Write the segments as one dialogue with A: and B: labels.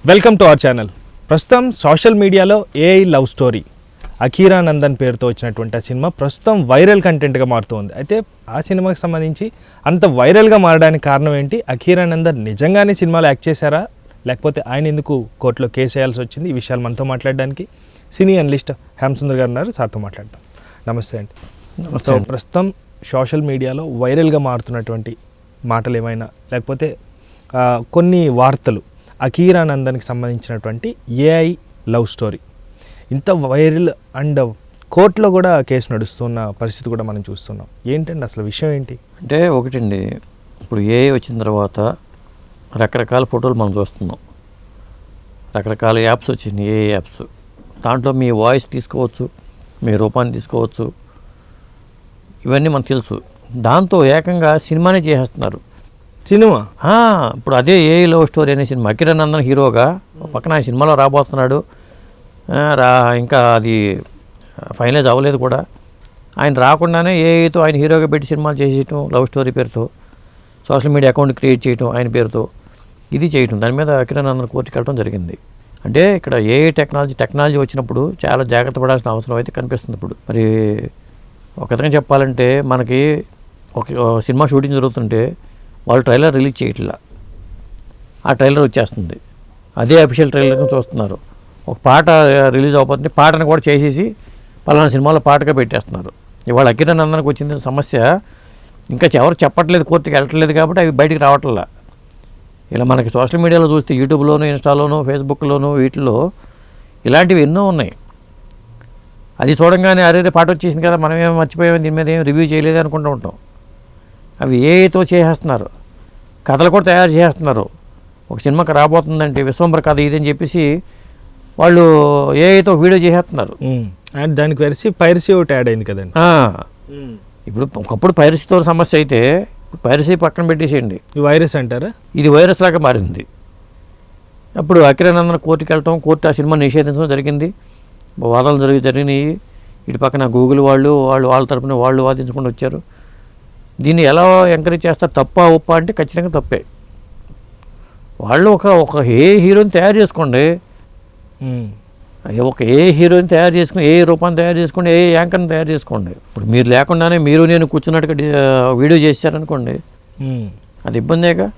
A: Welcome to our channel. ప్రస్తుతం social మీడియాలో AI love story Akira Nandan పేరుతో వచ్చినటువంటి ఆ సినిమా ప్రస్తుతం వైరల్ కంటెంట్గా మారుతుంది. అయితే ఆ సినిమాకి సంబంధించి అంత వైరల్గా మారడానికి కారణం ఏంటి? అఖీరా నందన్ నిజంగానే సినిమాలో యాక్ట్ చేశారా, లేకపోతే ఆయన ఎందుకు కోర్టులో కేసు వేయాల్సి వచ్చింది? ఈ విషయాలు మనతో మాట్లాడడానికి సినీ అనలిస్ట్ హేమసుందర్ గారు ఉన్నారు. సార్తో మాట్లాడతాం. నమస్తే అండి. సో ప్రస్తుతం సోషల్ మీడియాలో వైరల్గా మారుతున్నటువంటి మాటలు ఏమైనా, లేకపోతే కొన్ని వార్తలు అఖీరా నందన్కి సంబంధించినటువంటి ఏఐ లవ్ స్టోరీ ఇంత వైరల్ అండ్ కోర్టులో కూడా కేసు నడుస్తున్న పరిస్థితి కూడా మనం చూస్తున్నాం. ఏంటండి అసలు విషయం ఏంటి?
B: అంటే ఒకటండి, ఇప్పుడు ఏఐ వచ్చిన తర్వాత రకరకాల ఫోటోలు మనం చూస్తున్నాం. రకరకాల యాప్స్ వచ్చింది, ఏఐ యాప్స్. దాంట్లో మీ వాయిస్ తీసుకోవచ్చు, మీ రూపాన్ని తీసుకోవచ్చు, ఇవన్నీ మనకు తెలుసు. దాంతో ఏకంగా సినిమానే చేసేస్తున్నారు.
A: సినిమా
B: ఇప్పుడు అదే ఏఐ లవ్ స్టోరీ అనే సినిమా. అఖీరా నందన్ హీరోగా పక్కన ఆయన సినిమాలో రాబోతున్నాడు. ఇంకా అది ఫైనలైజ్ అవ్వలేదు కూడా. ఆయన రాకుండానే ఏఐతో ఆయన హీరోగా పెట్టి సినిమాలు చేసేయటం, లవ్ స్టోరీ పేరుతో సోషల్ మీడియా అకౌంట్ క్రియేట్ చేయటం ఆయన పేరుతో, ఇది చేయటం. దాని మీద అఖీరా నందన్ కోర్టుకి వెళ్ళడం జరిగింది. అంటే ఇక్కడ ఏఐ టెక్నాలజీ వచ్చినప్పుడు చాలా జాగ్రత్త పడాల్సిన అవసరం అయితే కనిపిస్తుంది. ఇప్పుడు మరి ఒక విధంగా చెప్పాలంటే, మనకి ఒక సినిమా షూటింగ్ జరుగుతుంటే వాళ్ళు ట్రైలర్ రిలీజ్ చేయట్లా, ఆ ట్రైలర్ వచ్చేస్తుంది. అదే అఫీషియల్ ట్రైలర్గా చూస్తున్నారు. ఒక పాట రిలీజ్ అవ్వబోతుంది, పాటను కూడా చేసేసి పలానా సినిమాలో పాటగా పెట్టేస్తున్నారు. ఇవాళ అఖీరా నందన్కి వచ్చిన సమస్య ఇంకా ఎవరు చెప్పట్లేదు, కోర్టుకి వెళ్ళట్లేదు కాబట్టి అవి బయటికి రావట్లా. ఇలా మనకి సోషల్ మీడియాలో చూస్తే యూట్యూబ్లోను, ఇన్స్టాలోను, ఫేస్బుక్లోను, వీటిలో ఇలాంటివి ఎన్నో ఉన్నాయి. అది చూడంగానే అరే పాట వచ్చేసింది కదా, మనమేమో మర్చిపోయాము, దీని మీద ఏం రివ్యూ చేయలేదు అనుకుంటూ ఉంటాం. అవి ఏఐతో చేసేస్తున్నారు. కథలు కూడా తయారు చేస్తున్నారు. ఒక సినిమాకి రాబోతుందంటే విశ్వంబర కథ ఇదని చెప్పేసి వాళ్ళు ఏఐతో వీడియో చేసేస్తున్నారు.
A: అండ్ దానికి పైరసీ ఒకటి యాడ్ అయింది కదండి.
B: ఇప్పుడు ఒకప్పుడు పైరసీతో సమస్య అయితే ఇప్పుడు పైరసీ పక్కన పెట్టేసేయండి,
A: ఈ వైరస్ అంటారా?
B: ఇది వైరస్ లాగా మారింది. అప్పుడు అఖీరా నందన్ కోర్టుకి వెళ్ళటం, కోర్టు ఆ సినిమా నిషేధించడం జరిగింది. వాదనలు జరిగినాయి. ఇటు పక్కన గూగుల్ వాళ్ళ తరపున వాళ్ళు వాదించుకుంటూ వచ్చారు. దీన్ని ఎలా ఎంకరేజ్ చేస్తారు? తప్ప ఒప్ప అంటే ఖచ్చితంగా తప్పే. వాళ్ళు ఒక ఏ హీరోని తయారు చేసుకోండి, ఒక ఏ హీరోని తయారు చేసుకుని, ఏ రూపాన్ని తయారు చేసుకోండి, ఏ యాంకర్ని తయారు చేసుకోండి. ఇప్పుడు మీరు లేకుండానే మీరు నేను కూర్చున్నట్టుగా వీడియో చేశారనుకోండి, అది ఇబ్బందేగా.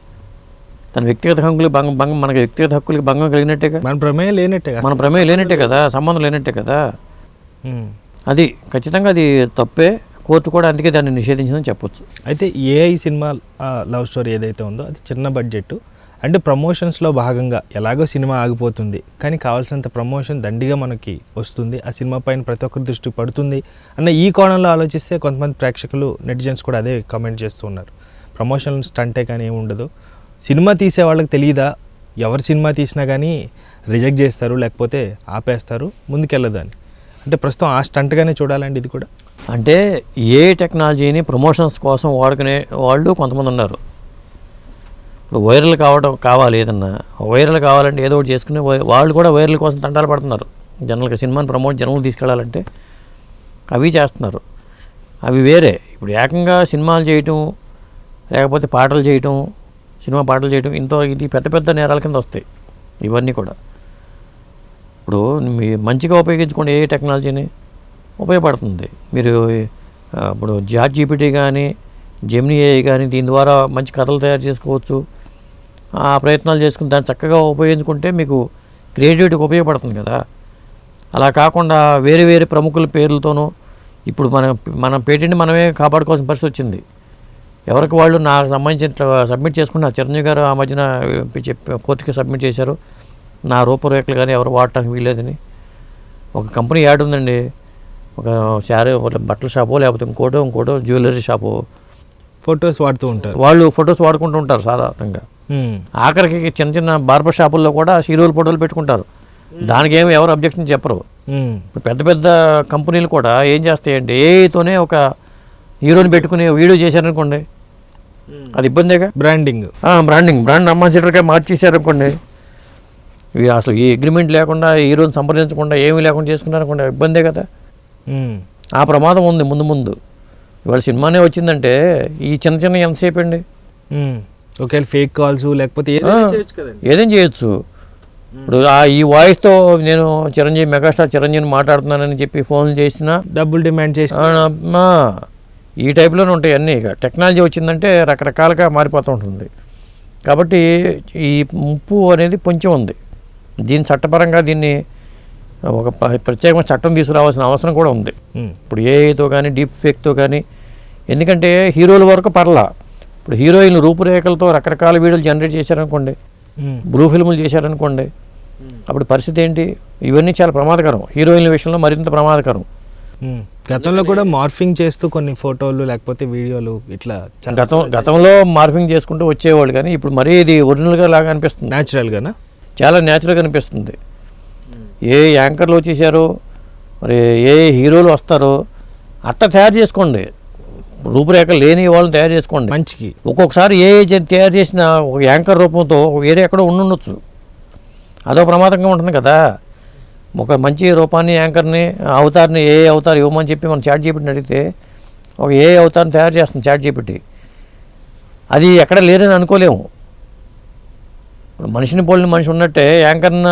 B: తన వ్యక్తిగత హక్కులకి భంగం మనకి వ్యక్తిగత హక్కులకి భంగం కలిగినట్టేగా, మన ప్రమేయం లేనట్టే కదా, సంబంధం లేనట్టే కదా. అది ఖచ్చితంగా అది తప్పే. కోర్టు కూడా అందుకే దాన్ని నిషేధించిందని చెప్పొచ్చు.
A: అయితే ఏఐ సినిమా లవ్ స్టోరీ ఏదైతే ఉందో అది చిన్న బడ్జెట్ అంటే ప్రమోషన్స్లో భాగంగా ఎలాగో సినిమా ఆగిపోతుంది, కానీ కావాల్సినంత ప్రమోషన్ దండిగా మనకి వస్తుంది, ఆ సినిమా పైన ప్రతి ఒక్కరి దృష్టి పడుతుంది అన్న ఈ కోణంలో ఆలోచిస్తే కొంతమంది ప్రేక్షకులు, నెటిజన్స్ కూడా అదే కామెంట్ చేస్తూ ఉన్నారు. ప్రమోషన్ స్టంటే కానీ ఏమి ఉండదు, సినిమా తీసే వాళ్ళకి తెలియదా, ఎవరు సినిమా తీసినా కానీ రిజెక్ట్ చేస్తారు, లేకపోతే ఆపేస్తారు, ముందుకెళ్ళదు అని. అంటే ప్రస్తుతం ఆ స్టంట్గానే చూడాలండి ఇది కూడా.
B: అంటే ఏ టెక్నాలజీని ప్రమోషన్స్ కోసం వాడుకునే వాళ్ళు కొంతమంది ఉన్నారు. ఇప్పుడు వైరల్ కావాలి, ఏదన్నా వైరల్ కావాలంటే ఏదో ఒకటి చేసుకుని వాళ్ళు కూడా వైరల్ కోసం తంటాలు పడుతున్నారు. జనరల్గా సినిమాని జనరల్ తీసుకెళ్ళాలంటే అవి చేస్తున్నారు. అవి వేరే. ఇప్పుడు ఏకంగా సినిమాలు చేయటం, లేకపోతే పాటలు చేయటం, సినిమా పాటలు చేయటం, ఇది పెద్ద పెద్ద నేరాల కింద వస్తాయి ఇవన్నీ కూడా. ఇప్పుడు మంచిగా ఉపయోగించుకోండి, ఏ టెక్నాలజీని ఉపయోగపడుతుంది. మీరు ఇప్పుడు ChatGPT కానీ, జెమినీ AI కానీ, దీని ద్వారా మంచి కథలు తయారు చేసుకోవచ్చు. ఆ ప్రయత్నాలు చేసుకుని దాన్ని చక్కగా ఉపయోగించుకుంటే మీకు క్రియేటివిటీకి ఉపయోగపడుతుంది కదా. అలా కాకుండా వేరే వేరే ప్రముఖుల పేర్లతోనూ ఇప్పుడు మన పేటెంట్ మనమే కాపాడుకోవాల్సిన పరిస్థితి వచ్చింది. ఎవరికి వాళ్ళు నాకు సంబంధించిన సబ్మిట్ చేసుకున్న చిరంజీవి గారు ఆ మధ్యన కోర్టుకి సబ్మిట్ చేశారు, నా రూపురేఖలు కానీ ఎవరు వాడటానికి వీల్లేదని. ఒక కంపెనీ యాడ్ ఉందండి, ఒక బట్టల షాపో లేకపోతే ఇంకోటో జ్యువెలరీ షాపు,
A: ఫొటోస్ వాడుతూ ఉంటారు.
B: వాళ్ళు ఫొటోస్ వాడుకుంటూ ఉంటారు సాధారణంగా. ఆఖరికి చిన్న చిన్న బార్బర్ షాపుల్లో కూడా హీరోల ఫోటోలు పెట్టుకుంటారు. దానికి ఏమి ఎవరు అబ్జెక్షన్ చెప్పరు. పెద్ద పెద్ద కంపెనీలు కూడా ఏం చేస్తాయంటే ఏఐతోనే ఒక హీరోని పెట్టుకుని వీడియో చేశారనుకోండి, అది ఇబ్బందేగా. బ్రాండ్ అంబాసిడర్గా మార్చేశారనుకోండి, ఇవి అసలు ఈ అగ్రిమెంట్ లేకుండా, హీరోని సంప్రదించకుండా, ఏమీ లేకుండా చేసుకున్నారనుకోండి, ఇబ్బందే కదా. ఆ ప్రమాదం ఉంది ముందు. ఇవాళ సినిమానే వచ్చిందంటే ఈ చిన్న ఎంతసేపు అండి.
A: ఒకవేళ ఫేక్ కాల్స్ లేకపోతే ఏదైనా చేయొచ్చు.
B: ఇప్పుడు ఈ వాయిస్తో నేను చిరంజీవి మెగాస్టార్ చిరంజీవిని మాట్లాడుతున్నానని చెప్పి ఫోన్లు చేసినా
A: డబ్బులు డిమాండ్ చేసి
B: ఈ టైప్లోనే ఉంటాయి అన్నీ. ఇక టెక్నాలజీ వచ్చిందంటే రకరకాలుగా మారిపోతూ ఉంటుంది. కాబట్టి ఈ ముప్పు అనేది కొంచెం ఉంది. దీని చట్టపరంగా దీన్ని ఒక ప్రత్యేకమైన చట్టం తీసుకురావాల్సిన అవసరం కూడా ఉంది. ఇప్పుడు ఏఐతో కానీ డీప్ ఫేక్తో కానీ, ఎందుకంటే హీరోల వరకు పర్లా, ఇప్పుడు హీరోయిన్లు రూపురేఖలతో రకరకాల వీడియోలు జనరేట్ చేశారనుకోండి, బ్లూ ఫిల్ములు చేశారనుకోండి, అప్పుడు పరిస్థితి ఏంటి? ఇవన్నీ చాలా ప్రమాదకరం. హీరోయిన్ల విషయంలో మరింత ప్రమాదకరం.
A: గతంలో కూడా మార్ఫింగ్ చేస్తూ కొన్ని ఫోటోలు లేకపోతే వీడియోలు ఇట్లా
B: గతంలో మార్ఫింగ్ చేసుకుంటూ వచ్చేవాళ్ళు, కానీ ఇప్పుడు మరీ ఇది ఒరిజినల్గా లాగా అనిపిస్తుంది.
A: న్యాచురల్గానా?
B: చాలా న్యాచురల్గా అనిపిస్తుంది. ఏ యాంకర్లు వచ్చేసారో, మరి ఏ హీరోలు వస్తారో అట్లా తయారు చేసుకోండి. రూపురేఖలు లేని వాళ్ళని తయారు చేసుకోండి
A: మంచికి.
B: ఒక్కొక్కసారి తయారు చేసిన ఒక యాంకర్ రూపంతో వేరే ఎక్కడో ఉండొచ్చు. అదో ప్రమాదంగా ఉంటుంది కదా. ఒక మంచి రూపాన్ని, యాంకర్ని, అవతార్ని, ఏ అవతారం ఇవ్వమని చెప్పి మనం చాట్ జీపీటీని అడిగితే ఒక ఏ అవతారం తయారు చేస్తుంది చాట్ జీపీటీ. అది ఎక్కడ లేరని అనుకోలేము. ఇప్పుడు మనిషిని పోలిన మనిషి ఉన్నట్టే యాంకర్న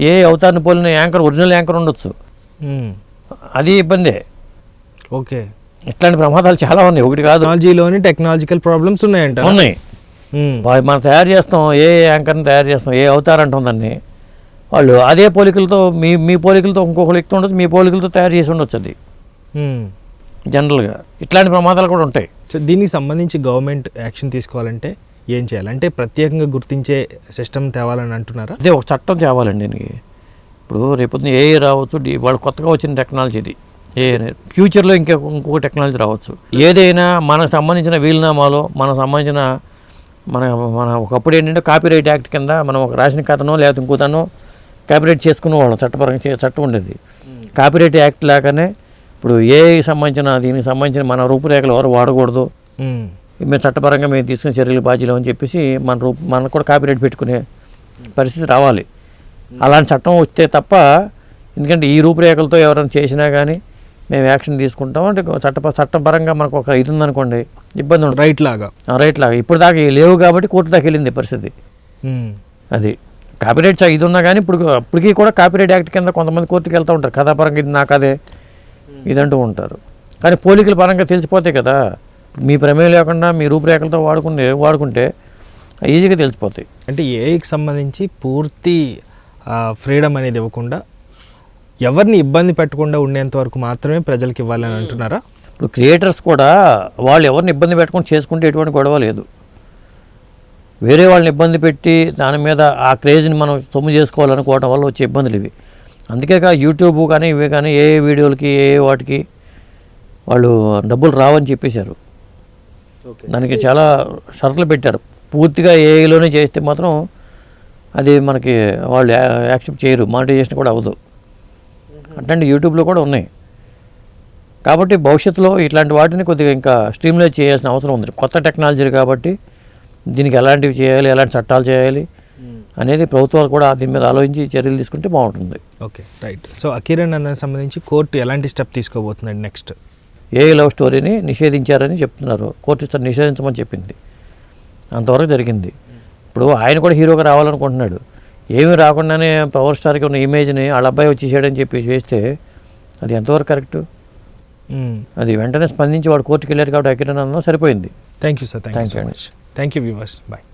B: ఏ అవతారిని పోలిన యాంకర్ ఒరిజినల్ యాంకర్ ఉండొచ్చు. అది ఇబ్బందే.
A: ఓకే,
B: ఇట్లాంటి ప్రమాదాలు చాలా ఉన్నాయి, ఒకటి కాదు.
A: టెక్నాలజీలోని టెక్నాలజికల్ ప్రాబ్లమ్స్ ఉన్నాయంట.
B: ఉన్నాయి. మనం తయారు చేస్తాం, ఏ యాంకర్ని తయారు చేస్తాం, ఏ అవతారం అంటుందని వాళ్ళు అదే పోలికలతో మీ పోలికలతో ఇంకొక వ్యక్తి ఉండొచ్చు, మీ పోలికలతో తయారు చేసి ఉండొచ్చు. అది జనరల్గా ఇట్లాంటి ప్రమాదాలు కూడా ఉంటాయి.
A: సో దీనికి సంబంధించి గవర్నమెంట్ యాక్షన్ తీసుకోవాలంటే ఏం చేయాలి? అంటే ప్రత్యేకంగా గుర్తించే సిస్టమ్ తేవాలని అంటున్నారా?
B: అదే ఒక చట్టం తేవాలండి దీనికి. ఇప్పుడు రేపొద్దున ఏ రావచ్చు, వాళ్ళు కొత్తగా వచ్చిన టెక్నాలజీ ఇది. ఫ్యూచర్లో ఇంకొక టెక్నాలజీ రావచ్చు. ఏదైనా మనకు సంబంధించిన వీలునామాలో మనకు సంబంధించిన మన ఒకప్పుడు ఏంటంటే కాపీరైట్ యాక్ట్ కింద మనం ఒక రాసిన కథనో లేకపోతే ఇంకోతనో కాపీరైట్ చేసుకునేవాళ్ళం. చట్టపరంగా చట్టం ఉండేది. కాపీరైట్ యాక్ట్ లాగానే ఇప్పుడు ఏఐకి సంబంధించిన దీనికి సంబంధించిన మన రూపురేఖలు ఎవరు వాడకూడదు, మేము చట్టపరంగా మేము తీసుకునే చర్యలు బాధ్యులు అని చెప్పేసి మనకు కూడా కాపీరైట్ పెట్టుకునే పరిస్థితి రావాలి. అలాంటి చట్టం వస్తే తప్ప, ఎందుకంటే ఈ రూపురేఖలతో ఎవరైనా చేసినా కానీ మేము యాక్షన్ తీసుకుంటాం అంటే చట్టపరంగా మనకు ఒక ఇది ఉందనుకోండి, ఇబ్బంది ఉంటుంది.
A: రైట్ లాగా
B: ఇప్పుడు దాకా లేవు కాబట్టి కోర్టు దాకా వెళ్ళింది పరిస్థితి. అది కాపీరైట్స్ ఇది ఉన్నా కానీ ఇప్పటికీ కూడా కాపీరైట్ యాక్ట్ కింద కొంతమంది కోర్టుకి వెళ్తూ ఉంటారు. కథాపరంగా ఇది నాకు అదే ఇదంటూ ఉంటారు. కానీ పోలికల పరంగా తెలిసిపోతాయి కదా. మీ ప్రమేయం లేకుండా మీ రూపురేఖలతో వాడుకుంటే ఈజీగా తెలిసిపోతాయి.
A: అంటే ఏఐకి సంబంధించి పూర్తి ఫ్రీడమ్ అనేది ఇవ్వకుండా ఎవరిని ఇబ్బంది పెట్టకుండా ఉండేంత వరకు మాత్రమే ప్రజలకు ఇవ్వాలని అంటున్నారా?
B: ఇప్పుడు క్రియేటర్స్ కూడా వాళ్ళు ఎవరిని ఇబ్బంది పెట్టకుండా చేసుకుంటే ఎటువంటి గొడవ లేదు. వేరే వాళ్ళని ఇబ్బంది పెట్టి దాని మీద ఆ క్రేజ్ని మనం సొమ్ము చేసుకోవాలనుకోవడం వల్ల వచ్చే ఇబ్బందులు ఇవి. అందుకే యూట్యూబ్ కానీ ఇవే కానీ ఏ వీడియోలకి ఏ వాటికి వాళ్ళు డబ్బులు రావని చెప్పేశారు. దానికి చాలా షరతులు పెట్టారు. పూర్తిగా ఏఐలోనే చేస్తే మాత్రం అది మనకి వాళ్ళు యాక్సెప్ట్ చేయరు, మానిటైజేషన్ కూడా అవ్వదు. అట్లాంటి యూట్యూబ్లో కూడా ఉన్నాయి. కాబట్టి భవిష్యత్తులో ఇట్లాంటి వాటిని కొద్దిగా ఇంకా స్ట్రీమ్లైన్ చేయాల్సిన అవసరం ఉంది. కొత్త టెక్నాలజీ కాబట్టి దీనికి ఎలాంటివి చేయాలి, ఎలాంటి చట్టాలు చేయాలి అనేది ప్రభుత్వాలు కూడా దీని మీద ఆలోచించి చర్యలు తీసుకుంటే బాగుంటుంది.
A: Okay, right. సో అకిరణ్ నందన్ సంబంధించి కోర్టు ఎలాంటి స్టెప్ తీసుకోబోతుందండి నెక్స్ట్?
B: ఏఐ లవ్ స్టోరీని నిషేధించారని చెప్తున్నారు. కోర్టు నిషేధించమని చెప్పింది. అంతవరకు జరిగింది. ఇప్పుడు ఆయన కూడా హీరోగా రావాలనుకుంటున్నాడు. ఏమీ రాకుండానే పవర్ స్టార్కి ఉన్న ఇమేజ్ని వాళ్ళ అబ్బాయి వచ్చేసాడని చెప్పి చేస్తే అది ఎంతవరకు కరెక్టు? అది వెంటనే స్పందించి వాడు కోర్టుకు వెళ్ళారు కాబట్టి అకిరణ్ నందన్ సరిపోయింది.
A: Thank you sir. Thank you so much. Thank you viewers. Bye.